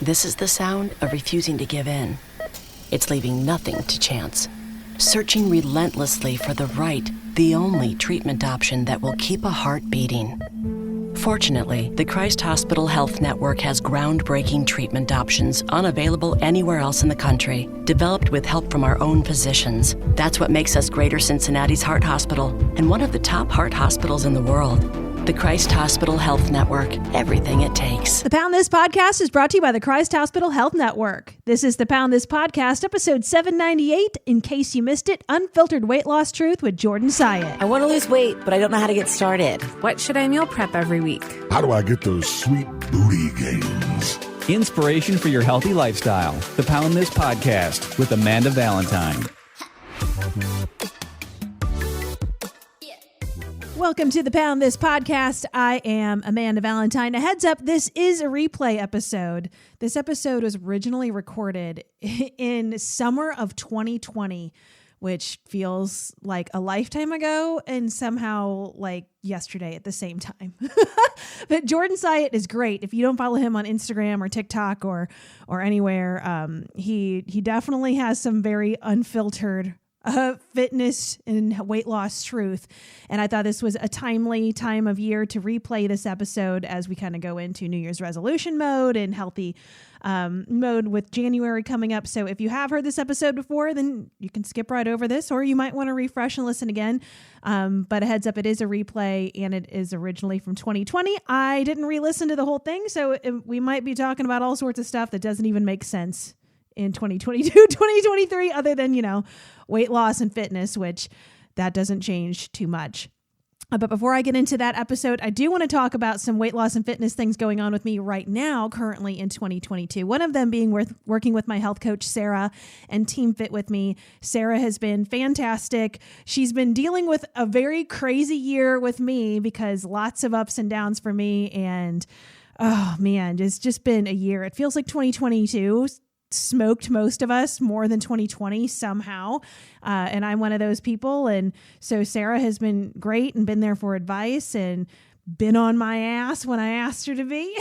This is the sound of refusing to give in. It's leaving nothing to chance. Searching relentlessly for the right, the only treatment option that will keep a heart beating. Fortunately, the Christ Hospital Health Network has groundbreaking treatment options unavailable anywhere else in the country, developed with help from our own physicians. That's what makes us Greater Cincinnati's Heart Hospital and one of the top heart hospitals in the world. The Christ Hospital Health Network, everything it takes. The Pound This Podcast is brought to you by the Christ Hospital Health Network. This is the Pound This Podcast, episode 798, in case you missed it, Unfiltered Weight Loss Truth with Jordan Syatt. I want to lose weight, but I don't know how to get started. What should I meal prep every week? How do I get those sweet booty gains? Inspiration for your healthy lifestyle. The Pound This Podcast with Amanda Valentine. Welcome to the Pound This Podcast. I am Amanda Valentine. A heads up, this is a replay episode. This episode was originally recorded in summer of 2020, which feels like a lifetime ago and somehow like yesterday at the same time. But Jordan Syatt is great. If you don't follow him on Instagram or TikTok or anywhere, he definitely has some very unfiltered fitness and weight loss truth. And I thought this was a timely time of year to replay this episode as we kind of go into New Year's resolution mode and healthy mode with January coming up. So if you have heard this episode before, then you can skip right over this, or you might want to refresh and listen again. But a heads up, it is a replay and it is originally from 2020. I didn't re-listen to the whole thing, so we might be talking about all sorts of stuff that doesn't even make sense in 2022, 2023, other than, weight loss and fitness, which that doesn't change too much. But before I get into that episode, I do want to talk about some weight loss and fitness things going on with me right now, currently in 2022. One of them being working with my health coach, Sarah, and Team Fit with me. Sarah has been fantastic. She's been dealing with a very crazy year with me because lots of ups and downs for me. And oh man, it's just been a year. It feels like 2022 smoked most of us more than 2020 somehow. And I'm one of those people. And so Sarah has been great and been there for advice and been on my ass when I asked her to be.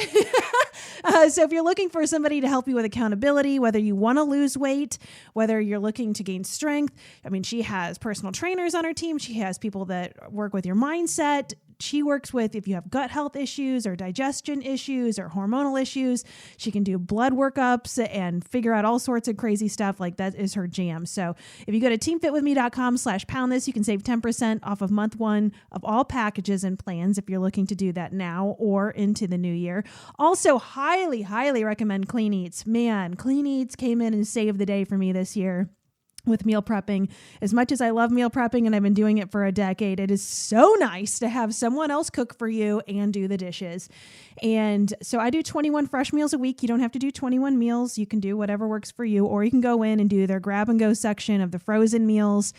So if you're looking for somebody to help you with accountability, whether you want to lose weight, whether you're looking to gain strength, she has personal trainers on her team. She has people that work with your mindset. She works with if you have gut health issues or digestion issues or hormonal issues. She can do blood workups and figure out all sorts of crazy stuff. Like that is her jam. So if you go to teamfitwithme.com/poundthis, you can save 10% off of month one of all packages and plans if you're looking to do that now or into the new year. Also, highly, highly recommend Clean Eats. Man, Clean Eats came in and saved the day for me this year with meal prepping. As much as I love meal prepping and I've been doing it for a decade, it is so nice to have someone else cook for you and do the dishes. And so I do 21 fresh meals a week. You don't have to do 21 meals. You can do whatever works for you, or you can go in and do their grab and go section of the frozen meals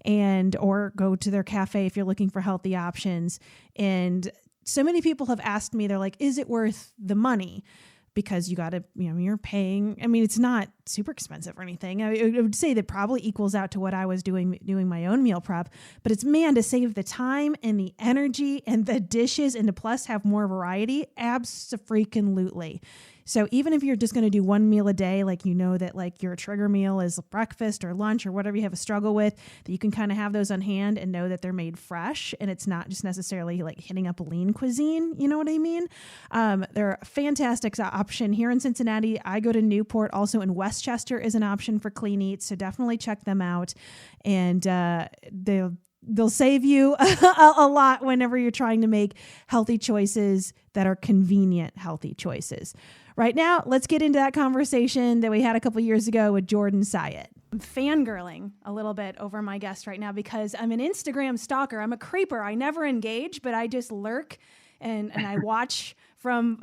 or go to their cafe if you're looking for healthy options. And so many people have asked me, they're like, is it worth the money? Because you got to, you're paying. It's not super expensive or anything. I would say that probably equals out to what I was doing my own meal prep. But it's, to save the time and the energy and the dishes and to plus have more variety, abso-freaking-lutely. So even if you're just going to do one meal a day, that your trigger meal is breakfast or lunch or whatever you have a struggle with, that you can kind of have those on hand and know that they're made fresh and it's not just necessarily like hitting up a lean cuisine. You know what I mean? They're a fantastic option here in Cincinnati. I go to Newport. Also in Westchester is an option for Clean Eats. So definitely check them out. And they'll save you a lot whenever you're trying to make healthy choices that are convenient, healthy choices. Right now, let's get into that conversation that we had a couple years ago with Jordan Syatt. I'm fangirling a little bit over my guest right now because I'm an Instagram stalker. I'm a creeper. I never engage, but I just lurk and I watch from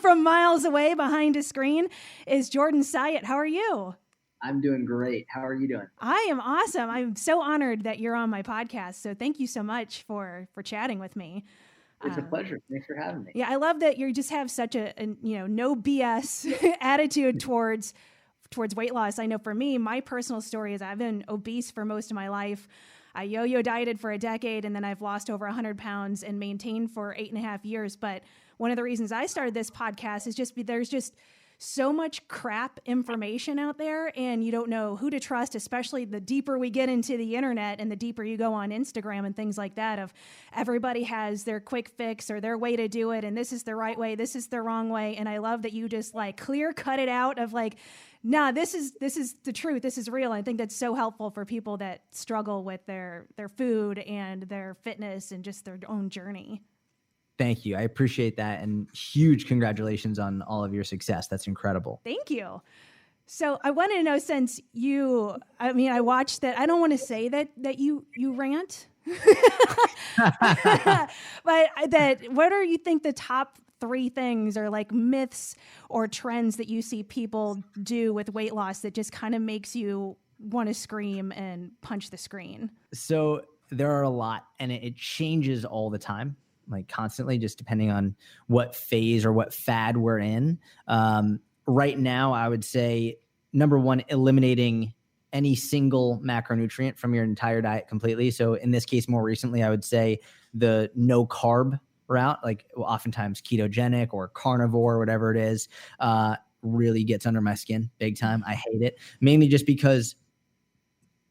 miles away behind a screen. Is Jordan Syatt. How are you? I'm doing great. How are you doing? I am awesome. I'm so honored that you're on my podcast. So thank you so much for chatting with me. It's a pleasure. Thanks for having me. Yeah, I love that you just have such a no BS attitude towards weight loss. I know for me, my personal story is I've been obese for most of my life. I yo-yo dieted for a decade, and then I've lost over 100 pounds and maintained for 8.5 years. But one of the reasons I started this podcast is there's just so much crap information out there, and you don't know who to trust, especially the deeper we get into the internet and the deeper you go on Instagram and things like that, of everybody has their quick fix or their way to do it, and this is the right way, this is the wrong way. And I love that you just like clear cut it out of like, nah, this is the truth, this is real. I think that's so helpful for people that struggle with their food and their fitness and just their own journey. Thank you. I appreciate that. And huge congratulations on all of your success. That's incredible. Thank you. So I wanted to know, since I watched that. I don't want to say that you rant, but what do you think the top 3 things or like myths or trends that you see people do with weight loss that just kind of makes you want to scream and punch the screen? So there are a lot, and it changes all the time, like constantly, just depending on what phase or what fad we're in. Right now, I would say, number one, eliminating any single macronutrient from your entire diet completely. So in this case, more recently, I would say the no carb route, like oftentimes ketogenic or carnivore, whatever it is, really gets under my skin big time. I hate it, mainly just because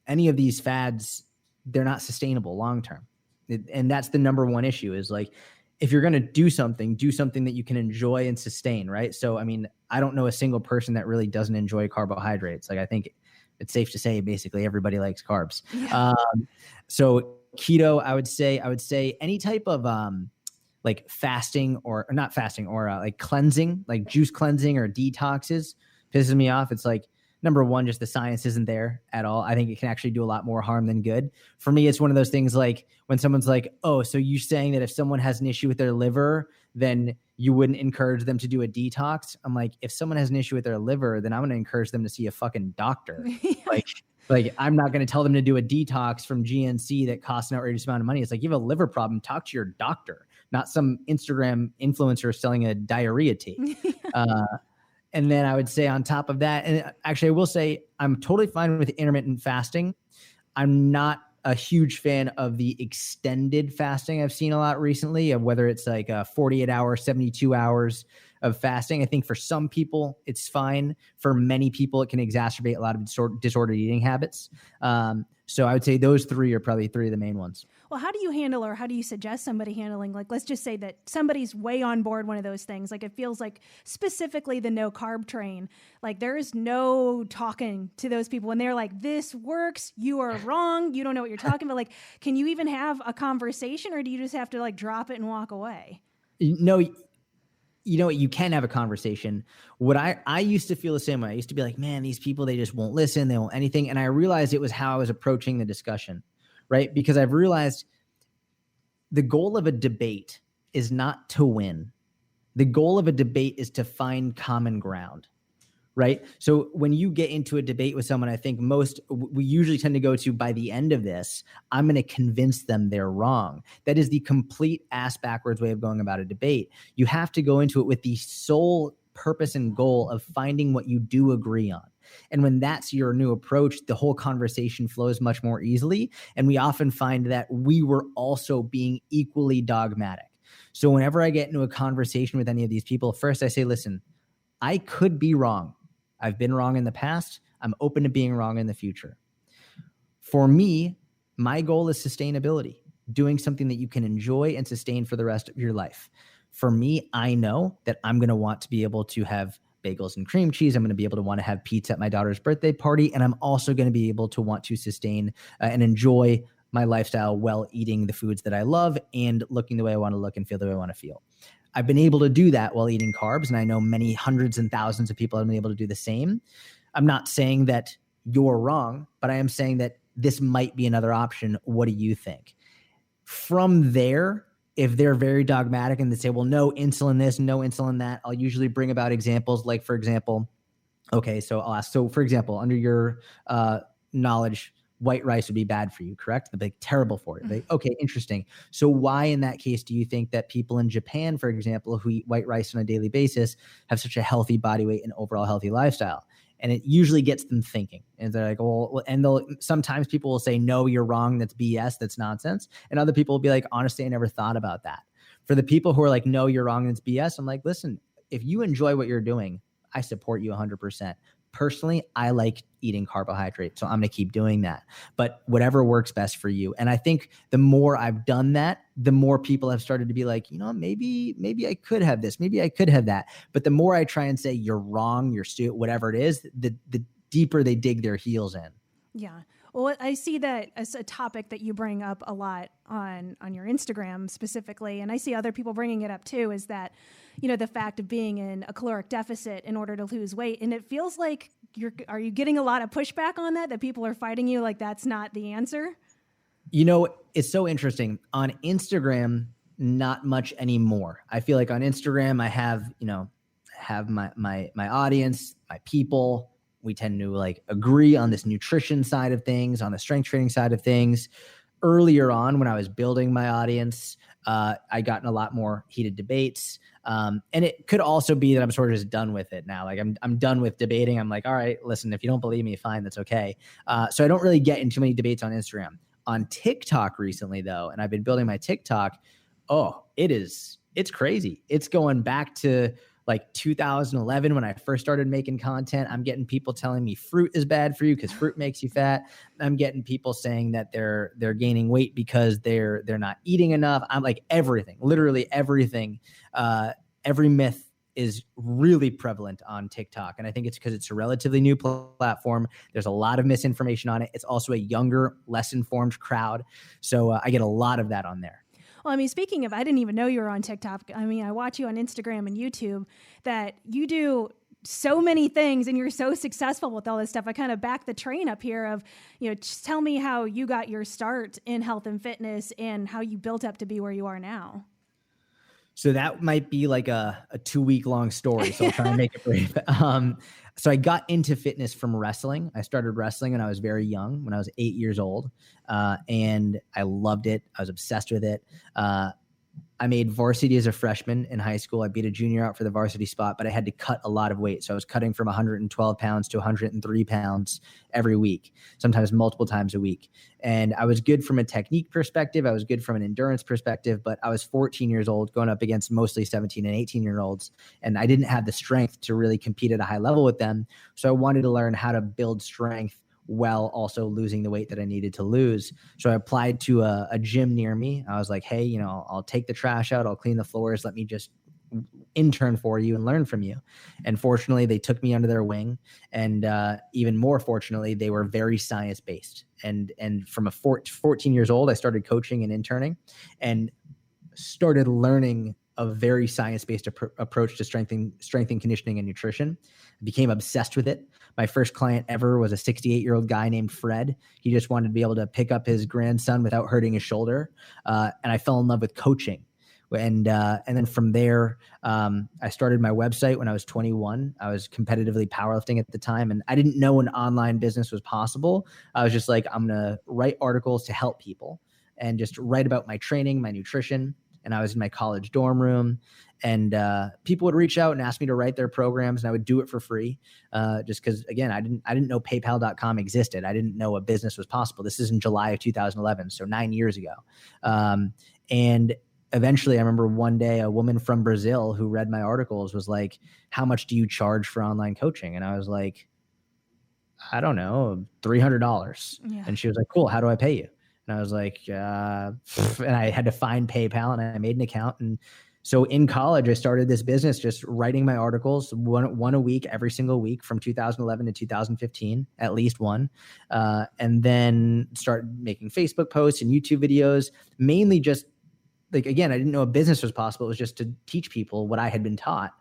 any of these fads, they're not sustainable long-term. And that's the number one issue, is like, if you're going to do something that you can enjoy and sustain, right? So, I mean, I don't know a single person that really doesn't enjoy carbohydrates. Like, I think it's safe to say basically everybody likes carbs. Yeah. So keto, I would say any type of like fasting or not fasting or like cleansing, like juice cleansing or detoxes pisses me off. It's like, number one, just the science isn't there at all. I think it can actually do a lot more harm than good. For me, it's one of those things like when someone's like, oh, so you're saying that if someone has an issue with their liver, then you wouldn't encourage them to do a detox? I'm like, if someone has an issue with their liver, then I'm going to encourage them to see a fucking doctor. Like I'm not going to tell them to do a detox from GNC that costs an outrageous amount of money. It's like, you have a liver problem, talk to your doctor, not some Instagram influencer selling a diarrhea tea. And then I would say on top of that, and actually I will say I'm totally fine with intermittent fasting. I'm not a huge fan of the extended fasting I've seen a lot recently, of whether it's like 48 hours, 72 hours of fasting. I think for some people it's fine. For many people, it can exacerbate a lot of disordered eating habits. So I would say those 3 are probably 3 of the main ones. Well, how do you handle, or how do you suggest somebody handling, like, let's just say that somebody's way on board one of those things. Like, it feels like specifically the no carb train, like there is no talking to those people when they're like, this works, you are wrong, you don't know what you're talking about. Like, can you even have a conversation, or do you just have to like drop it and walk away? No, you know what? You can have a conversation. What I used to feel the same way. I used to be like, man, these people, they just won't listen. They won't anything. And I realized it was how I was approaching the discussion, right? Because I've realized the goal of a debate is not to win. The goal of a debate is to find common ground, right? So when you get into a debate with someone, I think we usually tend to go to, by the end of this, I'm going to convince them they're wrong. That is the complete ass backwards way of going about a debate. You have to go into it with the sole purpose and goal of finding what you do agree on. And when that's your new approach, the whole conversation flows much more easily. And we often find that we were also being equally dogmatic. So whenever I get into a conversation with any of these people, first I say, listen, I could be wrong. I've been wrong in the past. I'm open to being wrong in the future. For me, my goal is sustainability, doing something that you can enjoy and sustain for the rest of your life. For me, I know that I'm going to want to be able to have bagels and cream cheese. I'm going to be able to want to have pizza at my daughter's birthday party. And I'm also going to be able to want to sustain and enjoy my lifestyle while eating the foods that I love and looking the way I want to look and feel the way I want to feel. I've been able to do that while eating carbs, and I know many hundreds and thousands of people have been able to do the same. I'm not saying that you're wrong, but I am saying that this might be another option. What do you think? From there, if they're very dogmatic and they say, well, no insulin this, no insulin that, I'll usually bring about examples like, for example, okay, so I'll ask, so for example, under your knowledge, white rice would be bad for you, correct? They'd be like, terrible for you. Like, okay, interesting. So why in that case do you think that people in Japan, for example, who eat white rice on a daily basis have such a healthy body weight and overall healthy lifestyle? And it usually gets them thinking. And they're like, well, and sometimes people will say, no, you're wrong. That's BS. That's nonsense. And other people will be like, honestly, I never thought about that. For the people who are like, no, you're wrong. That's BS. I'm like, listen, if you enjoy what you're doing, I support you 100%. Personally, I like eating carbohydrates, so I'm going to keep doing that. But whatever works best for you. And I think the more I've done that, the more people have started to be like, maybe I could have this, maybe I could have that. But the more I try and say you're wrong, you're stupid, whatever it is, the deeper they dig their heels in. Yeah. Well, I see that as a topic that you bring up a lot on your Instagram specifically, and I see other people bringing it up too, is that, the fact of being in a caloric deficit in order to lose weight. And it feels like are you getting a lot of pushback on that people are fighting you like that's not the answer? It's so interesting. On Instagram, not much anymore. I feel like on Instagram, I have my audience, my people. We tend to agree on this nutrition side of things, on the strength training side of things. Earlier on, when I was building my audience, I got in a lot more heated debates. And it could also be that I'm sort of just done with it now. I'm done with debating. I'm like, all right, listen, if you don't believe me, fine, that's okay. So I don't really get in too many debates on Instagram. On TikTok recently, though, and I've been building my TikTok. It's crazy. It's going back to 2011 when I first started making content. I'm getting people telling me fruit is bad for you because fruit makes you fat. I'm getting people saying that they're gaining weight because they're not eating enough. I'm like everything, literally everything. Every myth is really prevalent on TikTok. And I think it's because it's a relatively new platform. There's a lot of misinformation on it. It's also a younger, less informed crowd. So I get a lot of that on there. Well, speaking of, I didn't even know you were on TikTok. I watch you on Instagram and YouTube, that you do so many things and you're so successful with all this stuff. I kind of back the train up here of, just tell me how you got your start in health and fitness and how you built up to be where you are now. So that might be like a 2-week long story. So I'll try and make it brief. So I got into fitness from wrestling. I started wrestling when I was very young, when I was 8 years old. And I loved it. I was obsessed with it. I made varsity as a freshman in high school. I beat a junior out for the varsity spot, but I had to cut a lot of weight. So I was cutting from 112 pounds to 103 pounds every week, sometimes multiple times a week. And I was good from a technique perspective. I was good from an endurance perspective, but I was 14 years old going up against mostly 17 and 18-year-olds. And I didn't have the strength to really compete at a high level with them. So I wanted to learn how to build strength while also losing the weight that I needed to lose. So I applied to a gym near me. I was like, hey, I'll take the trash out. I'll clean the floors. Let me just intern for you and learn from you. And fortunately, they took me under their wing. And even more fortunately, they were very science-based. And from 14 years old, I started coaching and interning and started learning a very science-based approach to strength and conditioning and nutrition. I became obsessed with it. My first client ever was a 68-year-old guy named Fred. He just wanted to be able to pick up his grandson without hurting his shoulder. And I fell in love with coaching. And then from there, I started my website when I was 21. I was competitively powerlifting at the time, and I didn't know an online business was possible. I was just like, I'm going to write articles to help people and just write about my training, my nutrition. And I was in my college dorm room, and people would reach out and ask me to write their programs, and I would do it for free, just because, again, I didn't know PayPal.com existed. I didn't know a business was possible. This is in July of 2011, so 9 years ago. And eventually, I remember one day a woman from Brazil who read my articles was like, "How much do you charge for online coaching?" And I was like, "I don't know, $300." Yeah. And she was like, "Cool. How do I pay you?" And I was like, and I had to find PayPal, and I made an account. And so in college, I started this business, just writing my articles, one a week, every single week from 2011 to 2015, at least one. And then started making Facebook posts and YouTube videos, mainly just again, I didn't know a business was possible. It was just to teach people what I had been taught.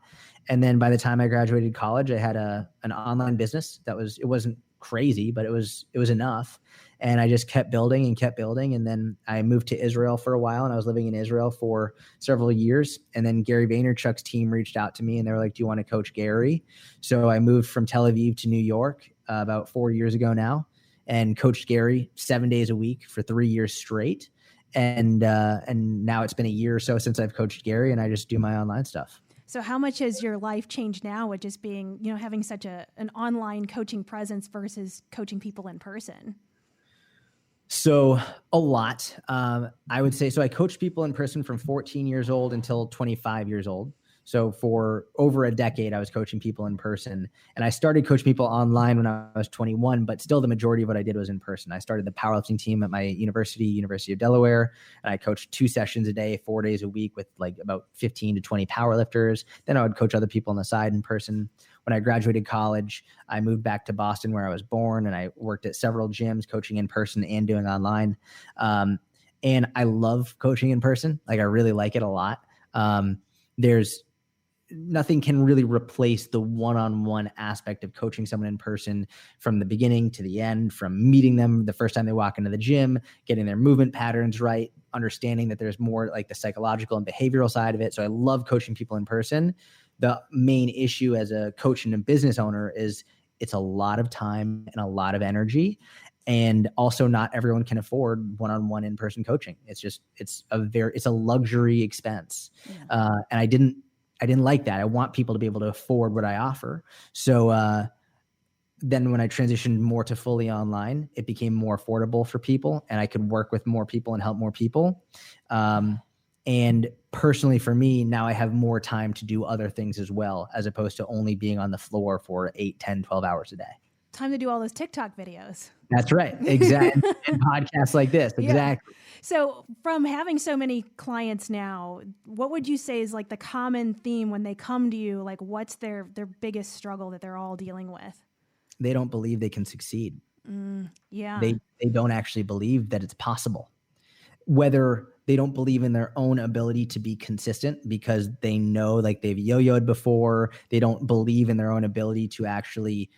And then by the time I graduated college, I had an online business it wasn't crazy, but it was enough. And I just kept building and kept building. And then I moved to Israel for a while, and I was living in Israel for several years. And then Gary Vaynerchuk's team reached out to me, and they were like, "Do you want to coach Gary?" So I moved from Tel Aviv to New York about 4 years ago now, and coached Gary 7 days a week for 3 years straight. And now it's been a year or so since I've coached Gary, and I just do my online stuff. So how much has your life changed now with just being, having such an online coaching presence versus coaching people in person? So a lot, I would say. So I coached people in person from 14 years old until 25 years old. So for over a decade, I was coaching people in person, and I started coaching people online when I was 21, but still the majority of what I did was in person. I started the powerlifting team at my University of Delaware, and I coached 2 sessions a day, 4 days a week with like about 15 to 20 powerlifters. Then I would coach other people on the side in person. When I graduated college, I moved back to Boston where I was born, and I worked at several gyms, coaching in person and doing online. And I love coaching in person. Like, I really like it a lot. There's nothing can really replace the one-on-one aspect of coaching someone in person from the beginning to the end, from meeting them the first time they walk into the gym, getting their movement patterns right, understanding that there's more like the psychological and behavioral side of it. So I love coaching people in person. The main issue as a coach and a business owner is it's a lot of time and a lot of energy. And also not everyone can afford one-on-one in-person coaching. It's a luxury expense. And I didn't like that. I want people to be able to afford what I offer. So then when I transitioned more to fully online, it became more affordable for people, and I could work with more people and help more people. And personally for me, now I have more time to do other things as well, as opposed to only being on the floor for 8, 10, 12 hours a day. Time to do all those TikTok videos. That's right. Exactly. And podcasts like this. Exactly. Yeah. So from having so many clients now, what would you say is like the common theme when they come to you? Like, what's their biggest struggle that they're all dealing with? They don't believe they can succeed. Yeah. They don't actually believe that it's possible. Whether they don't believe in their own ability to be consistent because they know, like, they've yo-yoed before, they don't believe in their own ability to actually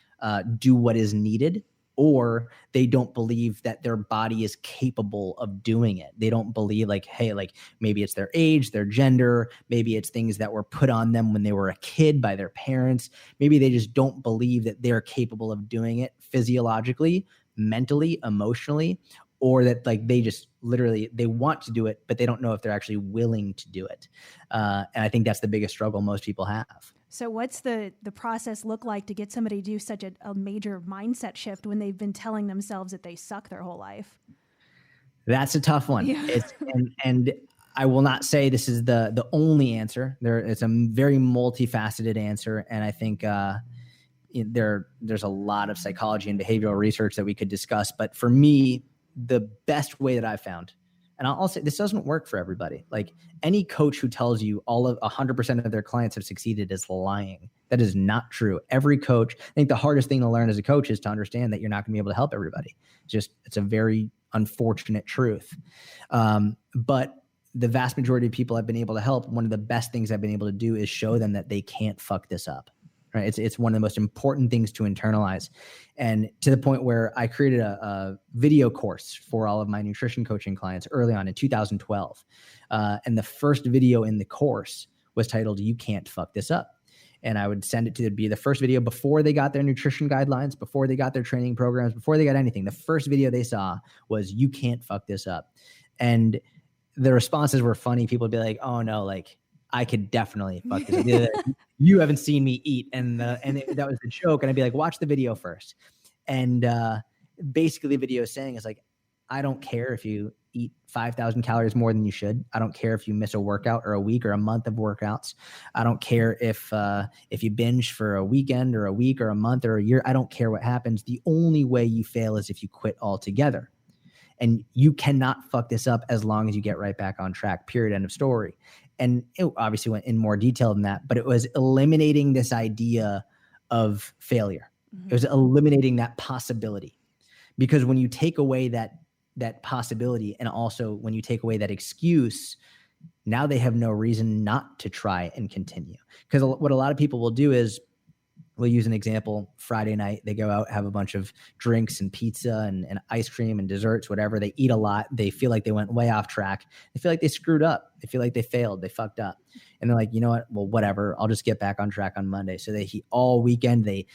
do what is needed, or they don't believe that their body is capable of doing it. They don't believe, like, hey, like, maybe it's their age, their gender, maybe it's things that were put on them when they were a kid by their parents. Maybe they just don't believe that they're capable of doing it physiologically, mentally, emotionally, or that, like, they just literally, they want to do it, but they don't know if they're actually willing to do it. And I think that's the biggest struggle most people have. So what's the process look like to get somebody to do such a major mindset shift when they've been telling themselves that they suck their whole life? That's a tough one. Yeah. And I will not say this is the only answer. It's a very multifaceted answer. And I think there's a lot of psychology and behavioral research that we could discuss. But for me, the best way that I've found, and I'll say this doesn't work for everybody. Like, any coach who tells you all of 100% of their clients have succeeded is lying. That is not true. Every coach, I think the hardest thing to learn as a coach is to understand that you're not going to be able to help everybody. It's a very unfortunate truth. But the vast majority of people I've been able to help, one of the best things I've been able to do is show them that they can't fuck this up. Right? It's one of the most important things to internalize. And to the point where I created a video course for all of my nutrition coaching clients early on in 2012. And the first video in the course was titled, "You Can't Fuck This Up." And I would send it to be the first video before they got their nutrition guidelines, before they got their training programs, before they got anything. The first video they saw was, "You Can't Fuck This Up." And the responses were funny. People would be like, "Oh no, like, I could definitely fuck this up. You haven't seen me eat." And that was the joke. And I'd be like, "Watch the video first." And basically the video is saying is like, I don't care if you eat 5,000 calories more than you should. I don't care if you miss a workout or a week or a month of workouts. I don't care if you binge for a weekend or a week or a month or a year. I don't care what happens. The only way you fail is if you quit altogether. And you cannot fuck this up as long as you get right back on track, period, end of story. And it obviously went in more detail than that, but it was eliminating this idea of failure. Mm-hmm. It was eliminating that possibility. Because when you take away that possibility, and also when you take away that excuse, now they have no reason not to try and continue. Because what a lot of people will do is, we'll use an example. Friday night, they go out, have a bunch of drinks and pizza and ice cream and desserts, whatever. They eat a lot. They feel like they went way off track. They feel like they screwed up. They feel like they failed. They fucked up. And they're like, you know what? Well, whatever. I'll just get back on track on Monday. So they all weekend, they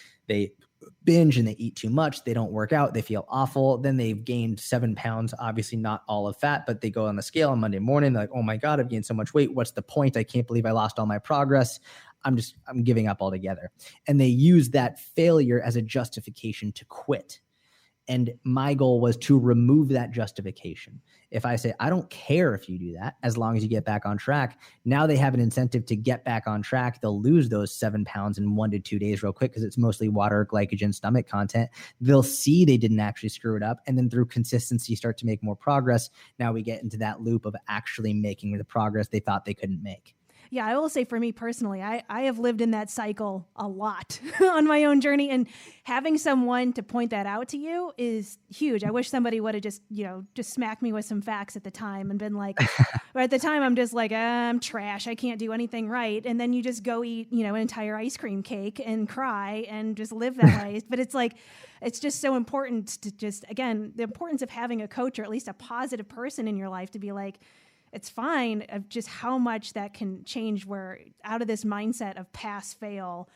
binge and they eat too much. They don't work out. They feel awful. Then they've gained 7 pounds, obviously not all of fat, but they go on the scale on Monday morning. They're like, oh my God, I've gained so much weight. What's the point? I can't believe I lost all my progress. I'm giving up altogether. And they use that failure as a justification to quit. And my goal was to remove that justification. If I say, I don't care if you do that, as long as you get back on track, now they have an incentive to get back on track. They'll lose those 7 pounds in 1 to 2 days real quick because it's mostly water, glycogen, stomach content. They'll see they didn't actually screw it up. And then through consistency, start to make more progress. Now we get into that loop of actually making the progress they thought they couldn't make. Yeah, I will say for me personally, I have lived in that cycle a lot on my own journey, and having someone to point that out to you is huge. I wish somebody would have just smacked me with some facts at the time and been like, or at the time I'm just like, I'm trash. I can't do anything right. And then you just go eat, an entire ice cream cake and cry and just live that way. But it's like, it's just so important to just, again, the importance of having a coach or at least a positive person in your life to be like, it's fine, of just how much that can change where out of this mindset of pass fail.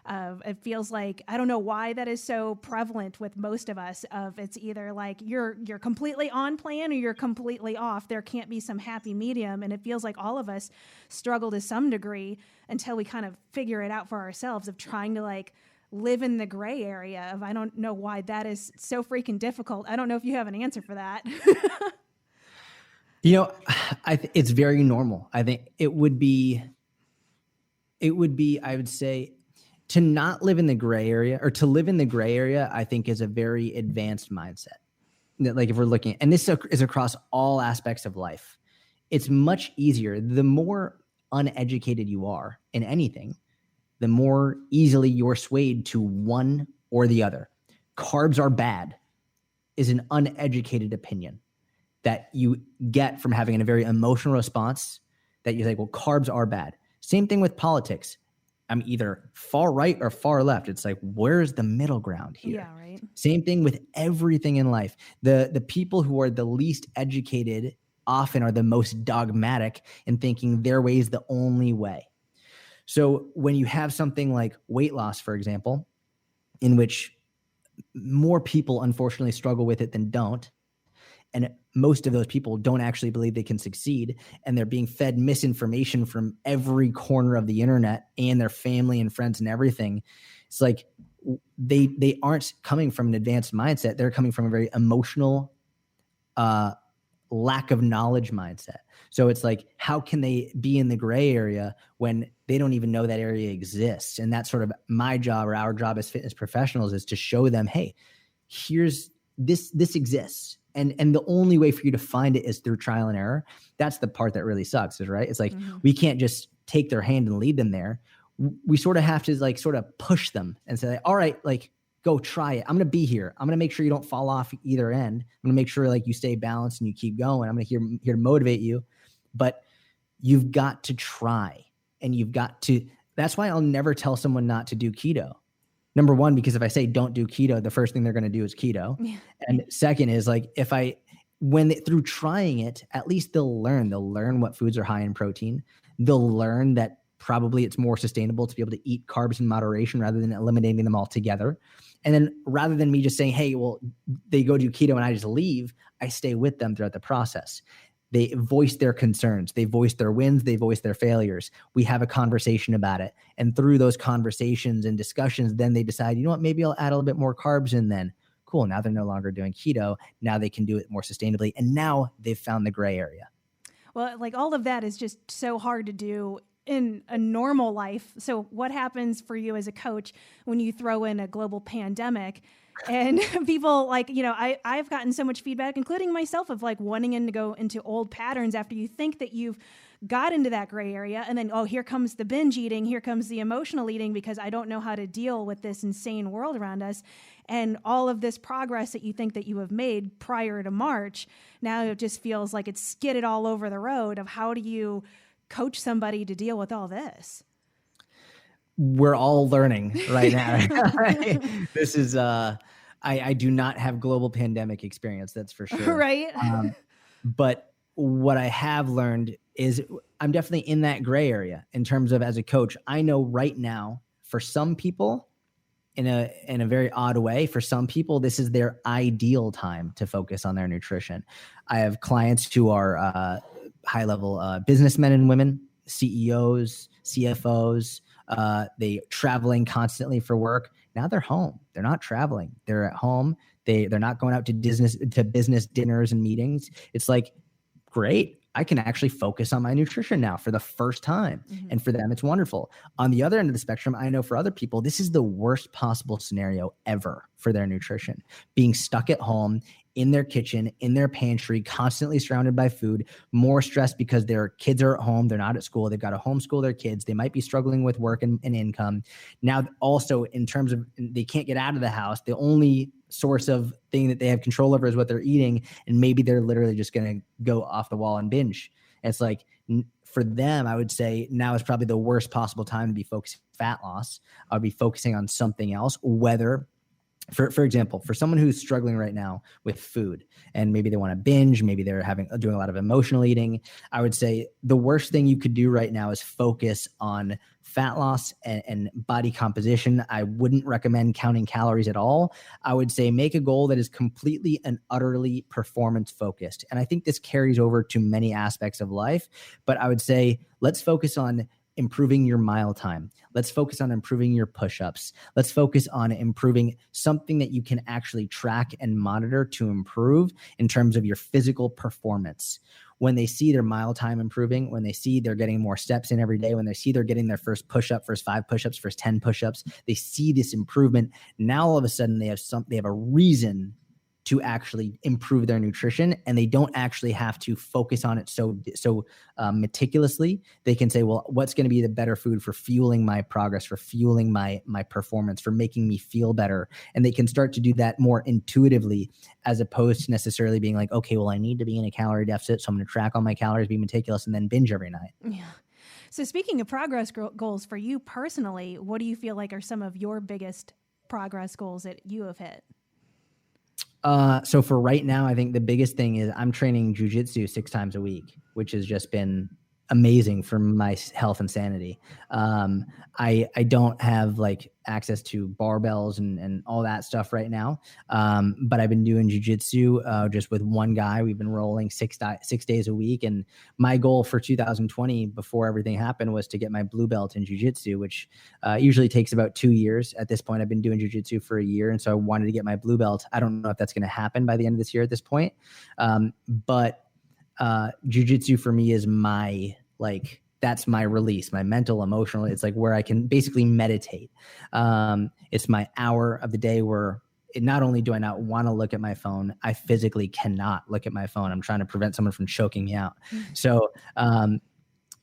It feels like, I don't know why that is so prevalent with most of us, of it's either like you're completely on plan or you're completely off. There can't be some happy medium. And it feels like all of us struggle to some degree until we kind of figure it out for ourselves, of trying to like live in the gray area of, I don't know why that is so freaking difficult. I don't know if you have an answer for that. It's very normal. I think it would be, I would say, to not live in the gray area, or to live in the gray area, I think is a very advanced mindset. Like if we're looking, and this is across all aspects of life, it's much easier. The more uneducated you are in anything, the more easily you're swayed to one or the other. Carbs are bad is an uneducated opinion that you get from having a very emotional response, that you're like, well, carbs are bad. Same thing with politics. I'm either far right or far left. It's like, where's the middle ground here? Yeah, right. Same thing with everything in life. The people who are the least educated often are the most dogmatic in thinking their way is the only way. So when you have something like weight loss, for example, in which more people unfortunately struggle with it than don't, and most of those people don't actually believe they can succeed, and they're being fed misinformation from every corner of the internet and their family and friends and everything. It's like they aren't coming from an advanced mindset. They're coming from a very emotional, lack of knowledge mindset. So it's like, how can they be in the gray area when they don't even know that area exists? And that's sort of my job, or our job as fitness professionals, is to show them, hey, here's this exists. And the only way for you to find it is through trial and error. That's the part that really sucks, is right. It's like, we can't just take their hand and lead them there. We sort of have to like sort of push them and say, all right, like, go try it. I'm going to be here. I'm going to make sure you don't fall off either end. I'm going to make sure like you stay balanced and you keep going. I'm going to here to motivate you, but you've got to try, and you've got to, that's why I'll never tell someone not to do keto. Number one, because if I say don't do keto, the first thing they're going to do is keto. Yeah. And second is like, through trying it, at least they'll learn what foods are high in protein. They'll learn that probably it's more sustainable to be able to eat carbs in moderation rather than eliminating them altogether. And then rather than me just saying, hey, well, they go do keto and I just leave, I stay with them throughout the process. They voice their concerns. They voice their wins. They voice their failures. We have a conversation about it. And through those conversations and discussions, then they decide, you know what, maybe I'll add a little bit more carbs in then. Cool. Now they're no longer doing keto. Now they can do it more sustainably. And now they've found the gray area. Well, like all of that is just so hard to do in a normal life. So what happens for you as a coach when you throw in a global pandemic and people like, I've gotten so much feedback, including myself, of like wanting to go into old patterns after you think that you've got into that gray area. And then, here comes the binge eating. Here comes the emotional eating, because I don't know how to deal with this insane world around us. And all of this progress that you think that you have made prior to March, now it just feels like it's skidded all over the road. Of how do you coach somebody to deal with all this? We're all learning right now. This is, I do not have global pandemic experience, that's for sure. Right. But what I have learned is I'm definitely in that gray area in terms of, as a coach, I know right now for some people, in a very odd way, for some people, this is their ideal time to focus on their nutrition. I have clients who are high-level businessmen and women, CEOs, CFOs. They traveling constantly for work. Now they're home. They're not traveling. They're at home. They're not going out to business dinners and meetings. It's like, great, I can actually focus on my nutrition now for the first time. Mm-hmm. And for them, it's wonderful. On the other end of the spectrum, I know for other people, this is the worst possible scenario ever for their nutrition. Being stuck at home, in their kitchen, in their pantry, constantly surrounded by food, more stressed because their kids are at home. They're not at school. They've got to homeschool their kids. They might be struggling with work and income. Now, also in terms of they can't get out of the house, the only source of thing that they have control over is what they're eating. And maybe they're literally just going to go off the wall and binge. And it's like, for them, I would say now is probably the worst possible time to be focusing on fat loss. I'll be focusing on something else, whether for example, for someone who's struggling right now with food and maybe they want to binge, maybe they're doing a lot of emotional eating, I would say the worst thing you could do right now is focus on fat loss and body composition. I wouldn't recommend counting calories at all. I would say make a goal that is completely and utterly performance focused. And I think this carries over to many aspects of life, but I would say let's focus on improving your mile time. Let's focus on improving your push-ups. Let's focus on improving something that you can actually track and monitor to improve in terms of your physical performance. When they see their mile time improving, when they see they're getting more steps in every day, when they see they're getting their first push-up, first 5 push-ups, first 10 push-ups, they see this improvement. Now all of a sudden they have a reason to actually improve their nutrition, and they don't actually have to focus on it so meticulously. They can say, well, what's going to be the better food for fueling my progress, for fueling my performance, for making me feel better? And they can start to do that more intuitively, as opposed to necessarily being like, okay, well, I need to be in a calorie deficit, so I'm going to track all my calories, be meticulous, and then binge every night. Yeah. So speaking of progress goals for you personally, what do you feel like are some of your biggest progress goals that you have hit? So for right now, I think the biggest thing is I'm training jujitsu 6 times a week, which has just been amazing for my health and sanity. I don't have like access to barbells and all that stuff right now. But I've been doing jujitsu just with one guy. We've been rolling 6 days a week. And my goal for 2020 before everything happened was to get my blue belt in jujitsu, which usually takes about 2 years. At this point, I've been doing jujitsu for a year. And so I wanted to get my blue belt. I don't know if that's going to happen by the end of this year at this point. But jujitsu for me is that's my release, my mental, emotional. It's like where I can basically meditate. It's my hour of the day where not only do I not want to look at my phone, I physically cannot look at my phone. I'm trying to prevent someone from choking me out. So,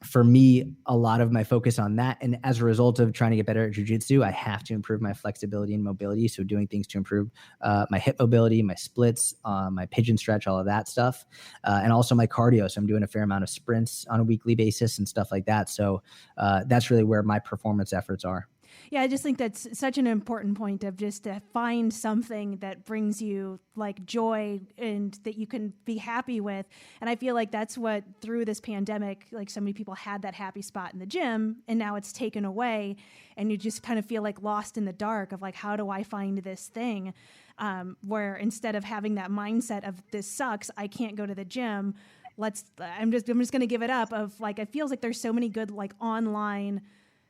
for me, a lot of my focus on that. And as a result of trying to get better at jujitsu, I have to improve my flexibility and mobility. So doing things to improve my hip mobility, my splits, my pigeon stretch, all of that stuff. And also my cardio. So I'm doing a fair amount of sprints on a weekly basis and stuff like that. So that's really where my performance efforts are. Yeah, I just think that's such an important point of just to find something that brings you like joy and that you can be happy with. And I feel like that's what through this pandemic, like so many people had that happy spot in the gym and now it's taken away and you just kind of feel like lost in the dark of like, how do I find this thing? Where instead of having that mindset of this sucks, I can't go to the gym. I'm just going to give it up of like, it feels like there's so many good like online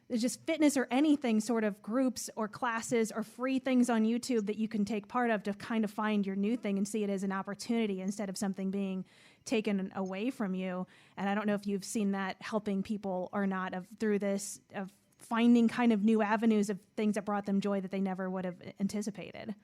there's just fitness or anything sort of groups or classes or free things on YouTube that you can take part of to kind of find your new thing and see it as an opportunity instead of something being taken away from you. And I don't know if you've seen that helping people or not through this of finding kind of new avenues of things that brought them joy that they never would have anticipated.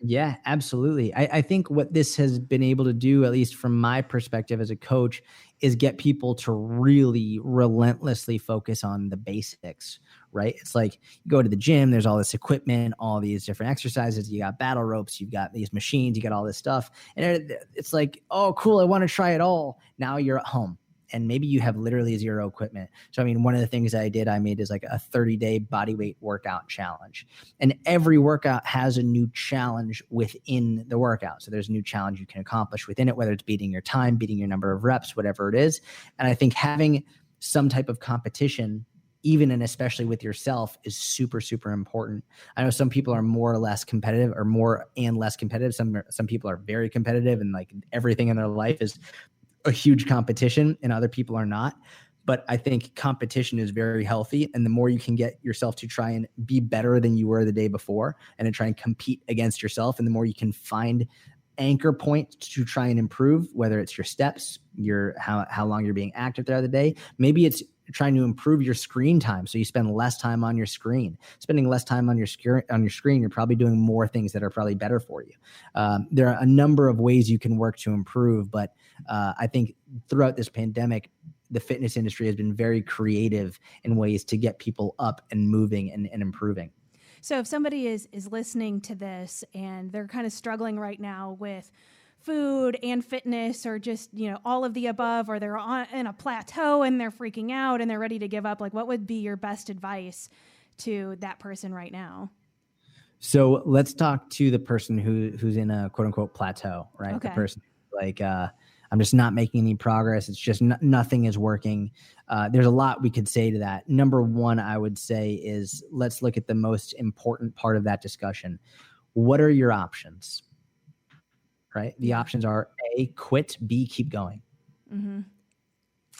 Yeah, absolutely. I think what this has been able to do, at least from my perspective as a coach, is get people to really relentlessly focus on the basics, right? It's like you go to the gym, there's all this equipment, all these different exercises. You got battle ropes, you've got these machines, you got all this stuff. And it's like, oh, cool, I want to try it all. Now you're at home. And maybe you have literally zero equipment. So, I mean, one of the things I made is like a 30-day body weight workout challenge. And every workout has a new challenge within the workout. So there's a new challenge you can accomplish within it, whether it's beating your time, beating your number of reps, whatever it is. And I think having some type of competition, even and especially with yourself, is super, super important. I know some people are more or less competitive or more and less competitive. Some people are very competitive and like everything in their life is a huge competition and other people are not. But I think competition is very healthy. And the more you can get yourself to try and be better than you were the day before and to try and compete against yourself, and the more you can find anchor points to try and improve, whether it's your steps, your how long you're being active throughout the day. Maybe it's trying to improve your screen time, so you spend less time on your screen. Spending less time on your screen, you're probably doing more things that are probably better for you. There are a number of ways you can work to improve, but I think throughout this pandemic, the fitness industry has been very creative in ways to get people up and moving and improving. So if somebody is listening to this and they're kind of struggling right now with food and fitness, or just, all of the above, or they're in a plateau and they're freaking out and they're ready to give up, like, what would be your best advice to that person right now? So let's talk to the person who's in a quote unquote plateau, right? Okay. The person like, I'm just not making any progress. It's just nothing is working. There's a lot we could say to that. Number one, I would say is, let's look at the most important part of that discussion. What are your options? Right? The options are A, quit, B, keep going. Mm-hmm.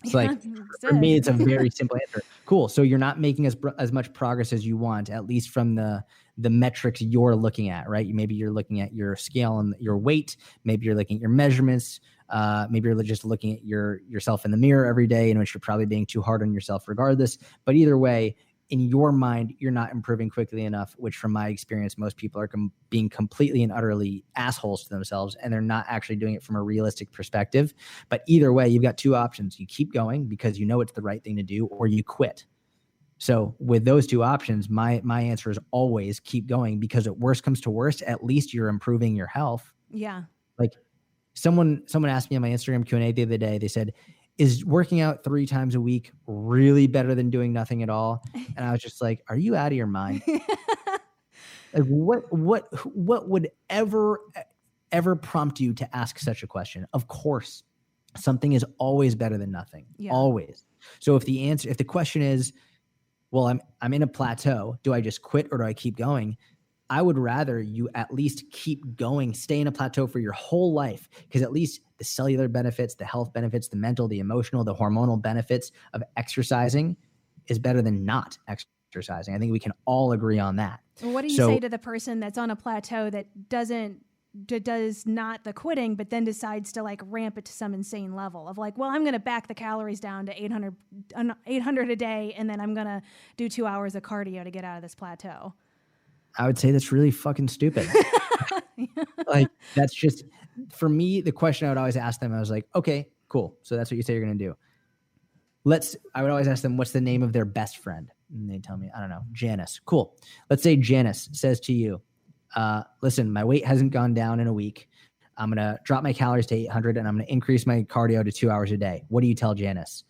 It's like, for me, it's a very simple answer. Cool. So you're not making as much progress as you want, at least from the metrics you're looking at, right? Maybe you're looking at your scale and your weight. Maybe you're looking at your measurements. Maybe you're just looking at yourself in the mirror every day, in which you're probably being too hard on yourself regardless. But either way, in your mind, you're not improving quickly enough, which from my experience, most people are being completely and utterly assholes to themselves, and they're not actually doing it from a realistic perspective. But either way, you've got two options. You keep going because you know it's the right thing to do, or you quit. So with those two options, my answer is always keep going, because at worst comes to worst, at least you're improving your health. Yeah. Like someone asked me on my Instagram Q&A the other day, they said, is working out 3 times a week really better than doing nothing at all? And I was just like, are you out of your mind? Like what would ever prompt you to ask such a question? Of course, something is always better than nothing. Yeah. Always. So if the question is, well, I'm in a plateau, do I just quit or do I keep going? I would rather you at least keep going, stay in a plateau for your whole life, because at least the cellular benefits, the health benefits, the mental, the emotional, the hormonal benefits of exercising is better than not exercising. I think we can all agree on that. Well, what do you say to the person that's on a plateau that does not the quitting, but then decides to like ramp it to some insane level of like, well, I'm going to back the calories down to 800 a day, and then I'm going to do 2 hours of cardio to get out of this plateau? I would say that's really fucking stupid. Like, that's just, for me, the question I would always ask them, I was like, okay, cool. So that's what you say you're going to do. I would always ask them, what's the name of their best friend? And they tell me, I don't know, Janice. Cool. Let's say Janice says to you, listen, my weight hasn't gone down in a week. I'm going to drop my calories to 800 and I'm going to increase my cardio to 2 hours a day. What do you tell Janice?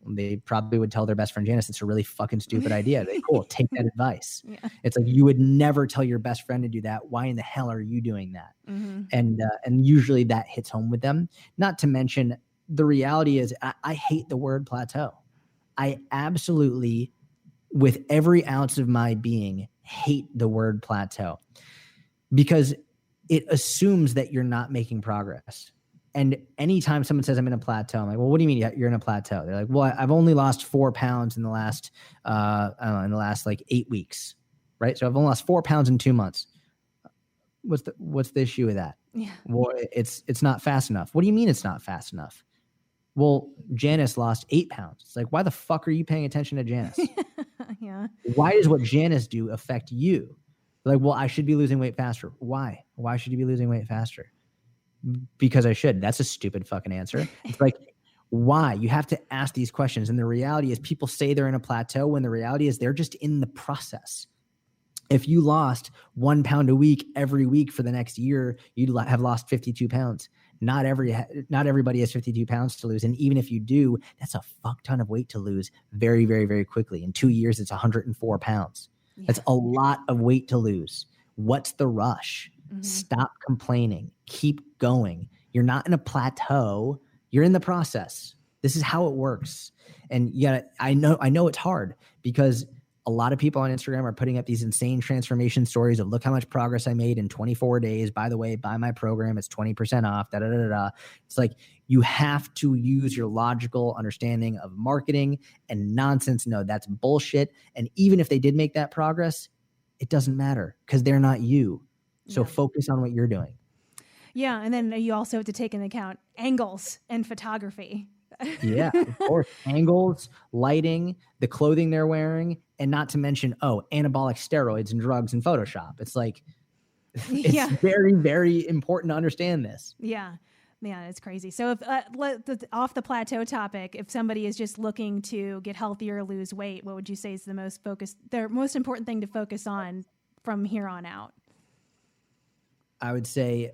They probably would tell their best friend, Janice, it's a really fucking stupid idea. Cool, take that advice. Yeah. It's like, you would never tell your best friend to do that. Why in the hell are you doing that? Mm-hmm. And usually that hits home with them. Not to mention, the reality is I hate the word plateau. I absolutely, with every ounce of my being, hate the word plateau, because it assumes that you're not making progress. And anytime someone says I'm in a plateau, I'm like, well, what do you mean you're in a plateau? They're like, well, I've only lost 4 pounds in the last, like 8 weeks, right? So I've only lost 4 pounds in 2 months. What's the issue with that? Yeah. Well, it's not fast enough. What do you mean it's not fast enough? Well, Janice lost 8 pounds. It's like, why the fuck are you paying attention to Janice? Yeah. Why does what Janice do affect you? Like, well, I should be losing weight faster. Why? Why should you be losing weight faster? Because I should. That's a stupid fucking answer. It's like, why? You have to ask these questions. And the reality is, people say they're in a plateau when the reality is they're just in the process. If you lost 1 pound a week every week for the next year, you'd have lost 52 pounds. Not everybody has 52 pounds to lose. And even if you do, that's a fuck ton of weight to lose very, very, very quickly. In 2 years, it's 104 pounds. Yeah. That's a lot of weight to lose. What's the rush? Mm-hmm. Stop complaining. Keep going. You're not in a plateau. You're in the process. This is how it works. And yeah, I know it's hard, because A lot of people on Instagram are putting up these insane transformation stories of look how much progress I made in 24 days. By the way, buy my program. It's 20% off. Da, da, da, da. It's like you have to use your logical understanding of marketing and nonsense. No, that's bullshit. And even if they did make that progress, it doesn't matter because they're not you. So focus on what you're doing. Yeah. And then you also have to take into account angles and photography. Yeah, of course. Angles, lighting, the clothing they're wearing, and not to mention, anabolic steroids and drugs and Photoshop. It's like, it's very, very important to understand this. Yeah. Yeah, it's crazy. So if off the plateau topic, if somebody is just looking to get healthier or lose weight, what would you say is the most important thing to focus on from here on out? I would say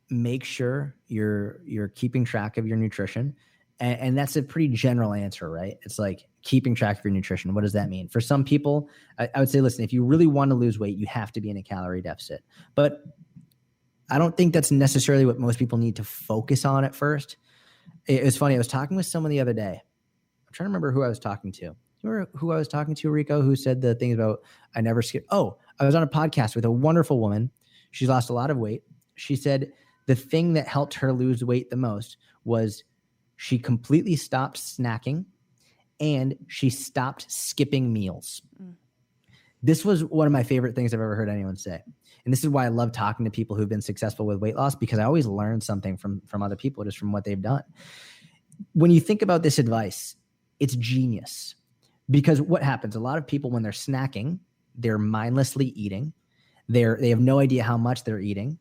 make sure you're keeping track of your nutrition. And that's a pretty general answer, right? It's like keeping track of your nutrition. What does that mean? For some people, I would say, listen, if you really want to lose weight, you have to be in a calorie deficit. But I don't think that's necessarily what most people need to focus on at first. It was funny. I was talking with someone the other day. I'm trying to remember who I was talking to. You remember who I was talking to, Rico, who said the thing about I never skip? Oh, I was on a podcast with a wonderful woman. She's lost a lot of weight. She said the thing that helped her lose weight the most was she completely stopped snacking and she stopped skipping meals. This was one of my favorite things I've ever heard anyone say. And this is why I love talking to people who've been successful with weight loss, because I always learn something from other people just from what they've done. When you think about this advice, it's genius, because what happens? A lot of people, when they're snacking, they're mindlessly eating. They have no idea how much they're eating.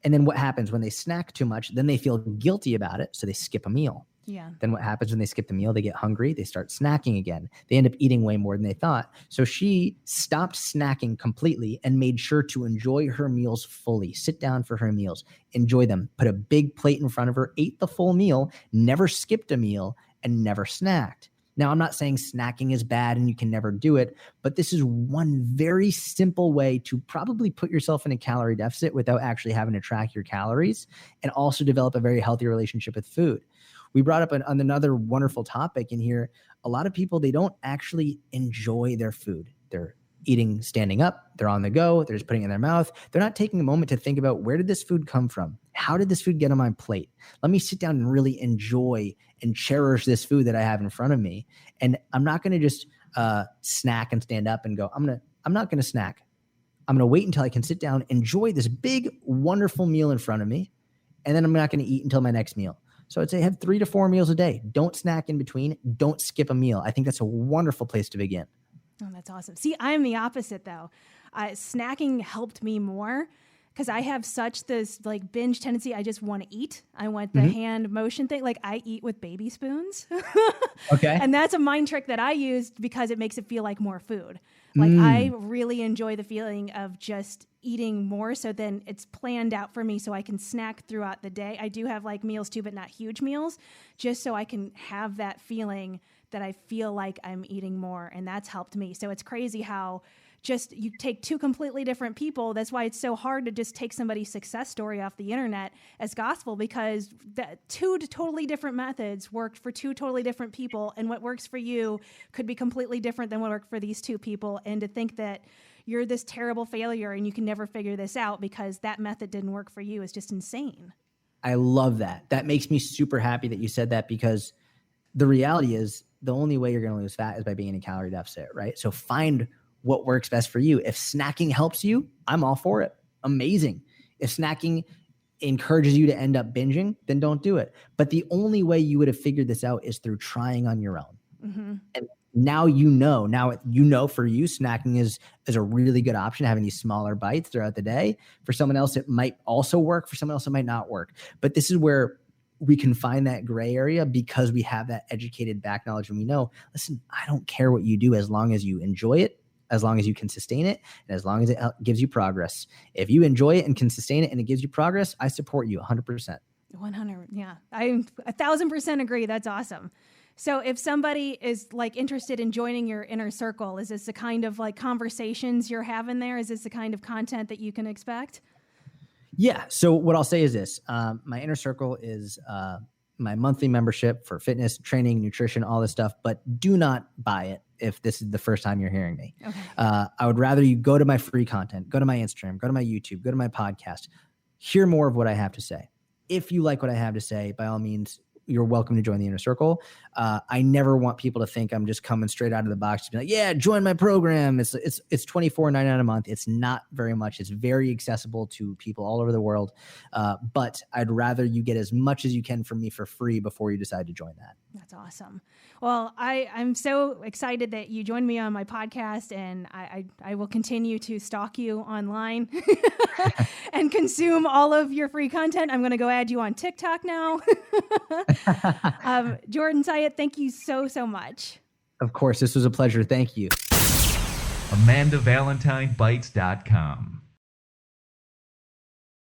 And then what happens when they snack too much? Then they feel guilty about it. So they skip a meal. Yeah. Then what happens when they skip the meal? They get hungry. They start snacking again. They end up eating way more than they thought. So she stopped snacking completely and made sure to enjoy her meals fully. Sit down for her meals, enjoy them, put a big plate in front of her, ate the full meal, never skipped a meal, and never snacked. Now, I'm not saying snacking is bad and you can never do it, but this is one very simple way to probably put yourself in a calorie deficit without actually having to track your calories, and also develop a very healthy relationship with food. We brought up another wonderful topic in here. A lot of people, they don't actually enjoy their food. They're eating standing up. They're on the go. They're just putting it in their mouth. They're not taking a moment to think about, where did this food come from? How did this food get on my plate? Let me sit down and really enjoy and cherish this food that I have in front of me. And I'm not going to just snack and stand up and go, I'm not going to snack. I'm going to wait until I can sit down, enjoy this big, wonderful meal in front of me. And then I'm not going to eat until my next meal. So I'd say have 3 to 4 meals a day. Don't snack in between. Don't skip a meal. I think that's a wonderful place to begin. Oh, that's awesome. See, I am the opposite though. Snacking helped me more because I have such this like binge tendency. I just want to eat. I want the hand motion thing. Like I eat with baby spoons. Okay. And that's a mind trick that I used because it makes it feel like more food. Like I really enjoy the feeling of just eating more. So then it's planned out for me so I can snack throughout the day. I do have like meals too, but not huge meals, just so I can have that feeling that I feel like I'm eating more. And that's helped me. So it's crazy how just you take two completely different people. That's why it's so hard to just take somebody's success story off the internet as gospel, because two totally different methods worked for two totally different people. And what works for you could be completely different than what worked for these two people. And to think that you're this terrible failure and you can never figure this out because that method didn't work for you is just insane. I love that. That makes me super happy that you said that, because the reality is the only way you're going to lose fat is by being in a calorie deficit, right? So find what works best for you. If snacking helps you, I'm all for it. Amazing. If snacking encourages you to end up binging, then don't do it. But the only way you would have figured this out is through trying on your own. Mm-hmm. And now you know for you, snacking is a really good option, having these smaller bites throughout the day. For someone else, it might also work. For someone else, it might not work. But this is where we can find that gray area, because we have that educated back knowledge and we know, listen, I don't care what you do as long as you enjoy it, as long as you can sustain it, and as long as it gives you progress. If you enjoy it and can sustain it and it gives you progress, I support you 100%. 100. Yeah. I 1,000% agree. That's awesome. So if somebody is like interested in joining your inner circle, is this the kind of like conversations you're having there? Is this the kind of content that you can expect? Yeah. So what I'll say is this, my inner circle is my monthly membership for fitness, training, nutrition, all this stuff, but do not buy it. if this is the first time you're hearing me. Okay. I would rather you go to my free content, go to my Instagram, go to my YouTube, go to my podcast, hear more of what I have to say. If you like what I have to say, by all means, you're welcome to join the inner circle. I never want people to think I'm just coming straight out of the box to be like, yeah, join my program. It's $24.99 a month. It's not very much. It's very accessible to people all over the world. But I'd rather you get as much as you can from me for free before you decide to join that. That's awesome. Well, I'm so excited that you joined me on my podcast, and I will continue to stalk you online and consume all of your free content. I'm going to go add you on TikTok now. Jordan, Syatt, thank you so much. Of course, this was a pleasure. Thank you. AmandaValentineBites.com